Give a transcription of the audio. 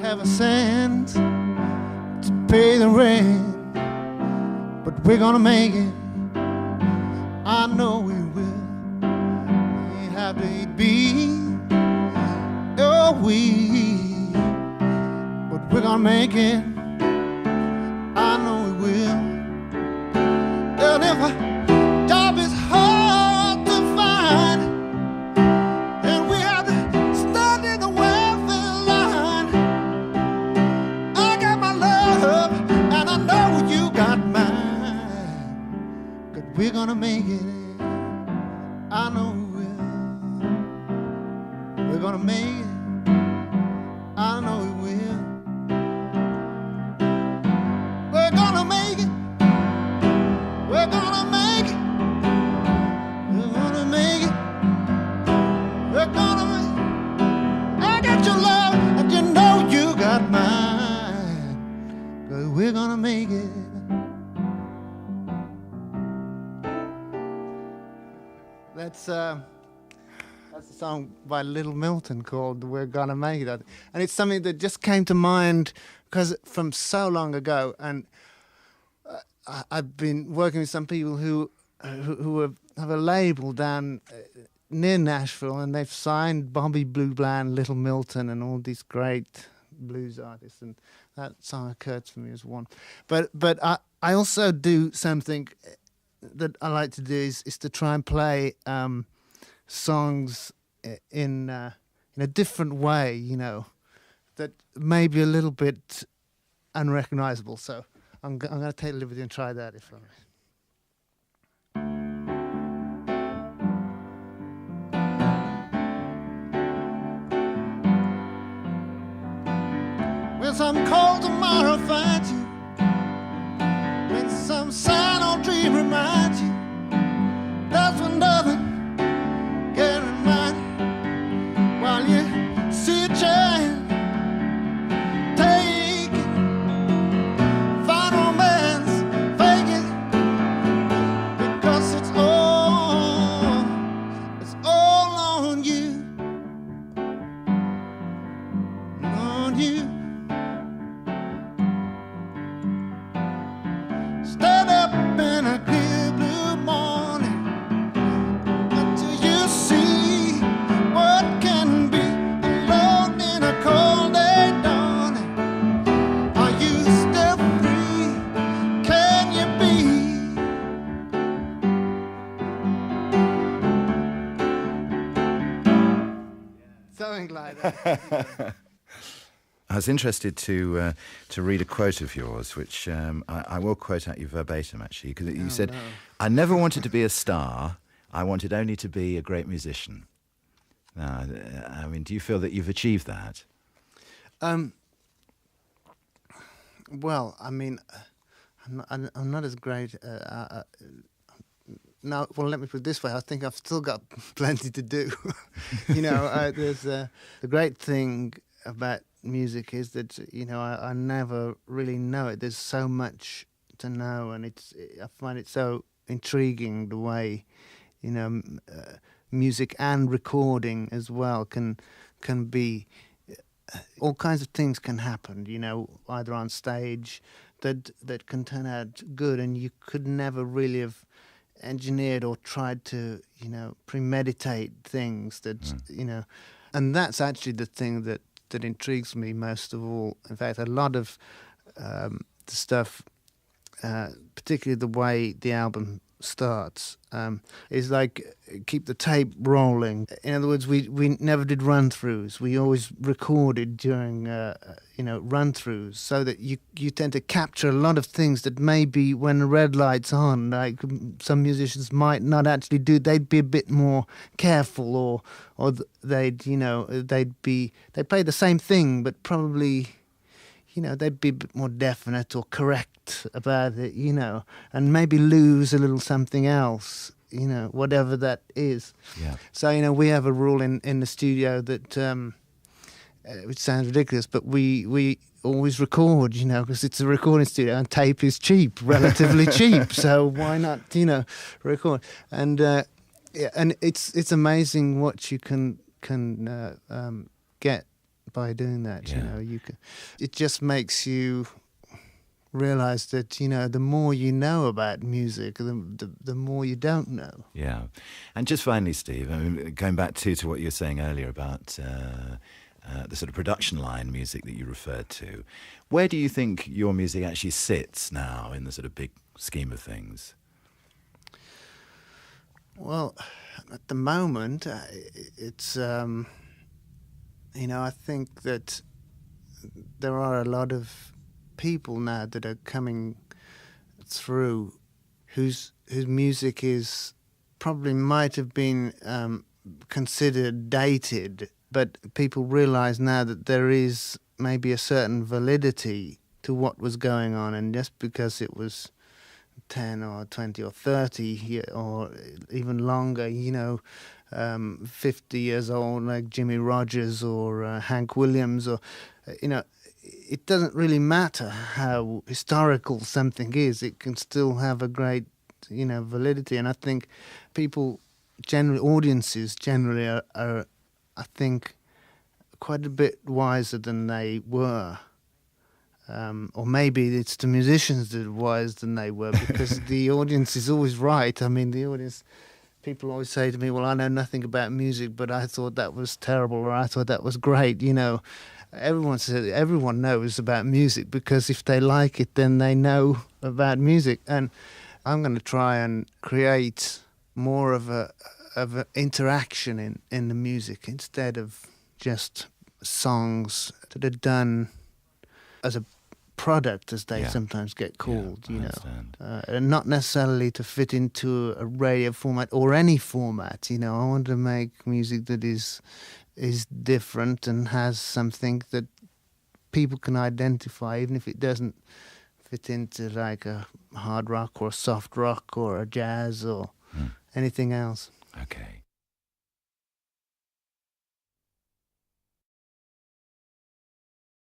have a cent to pay the rent, but we're gonna make it. I know we will. We have to be, oh we, but we're gonna make it. I know we will. And if a job is hard to find, and we have to stand in the welfare line, I got my love, and I know you got mine. 'Cause we're gonna make it. I know we will. We're gonna make it. I know we will. We're gonna make it. We're gonna make it. We're gonna make it. We're gonna make it. I got your love, and you know you got mine. 'Cause we're gonna make it. That's a song by Little Milton called "We're Gonna Make It," and it's something that just came to mind because from so long ago, and I've been working with some people who have a label down near Nashville, and they've signed Bobby Blue Bland, Little Milton, and all these great blues artists, and that song occurred to me as one. But I also do something that I like to do is to try and play songs in a different way, you know, that may be a little bit unrecognizable. So I'm going to take the liberty and try that if I may. When some cold tomorrow finds you, when some sign or dream reminds you, that's when nothing can remind you. While you see a chance, take it. Find romance, fake it, because it's all on you, on you. Stand up in a clear blue morning until you see what can be alone in a cold day dawning. Are you still free? Can you be? Something like that. I was interested to read a quote of yours, which I will quote at you verbatim, actually, because you said, no. "I never wanted to be a star. I wanted only to be a great musician." Now, I mean, do you feel that you've achieved that? Well, I mean, I'm not as great. No, well, let me put it this way. I think I've still got plenty to do. You know, there's the great thing about music is that, you know, I never really know it. There's so much to know, and I find it so intriguing the way, you know, music and recording as well can be, all kinds of things can happen, you know, either on stage that can turn out good, and you could never really have engineered or tried to, you know, premeditate things that, you know, and that's actually the thing that intrigues me most of all. In fact, a lot of the stuff, particularly the way the album starts, is like keep the tape rolling. In other words, we never did run-throughs. We always recorded during run-throughs, so that you tend to capture a lot of things that maybe when the red light's on, like some musicians might not actually do. They'd be a bit more careful, or they'd play the same thing, but probably, you know, they'd be a bit more definite or correct about it, you know, and maybe lose a little something else, you know, whatever that is. Yeah. So, you know, we have a rule in the studio that, which sounds ridiculous, but we always record, you know, because it's a recording studio and tape is cheap, relatively cheap. So why not, you know, record? And and it's amazing what you can get by doing that. Yeah. You know, you can. It just makes you realize that, you know, the more you know about music, the more you don't know. Yeah. And just finally, Steve, I mean, going back to what you were saying earlier about the sort of production line music that you referred to, where do you think your music actually sits now in the sort of big scheme of things? Well, at the moment, it's, you know, I think that there are a lot of people now that are coming through whose music is probably might have been considered dated, but people realize now that there is maybe a certain validity to what was going on, and just because it was 10 or 20 or 30 or even longer, you know, 50 years old like Jimmy Rogers or Hank Williams, or, you know, it doesn't really matter how historical something is. It can still have a great, you know, validity. And I think people generally, audiences generally are I think, quite a bit wiser than they were. Or maybe it's the musicians that are wiser than they were, because the audience is always right. I mean, the audience, people always say to me, well, I know nothing about music, but I thought that was terrible, or I thought that was great, you know. Everyone knows about music, because if they like it, then they know about music. And I'm going to try and create more of a interaction in the music, instead of just songs that are done as a product, as they sometimes get called, you know, and not necessarily to fit into a radio format or any format. You know, I want to make music that is different and has something that people can identify, even if it doesn't fit into like a hard rock or a soft rock or a jazz or anything else.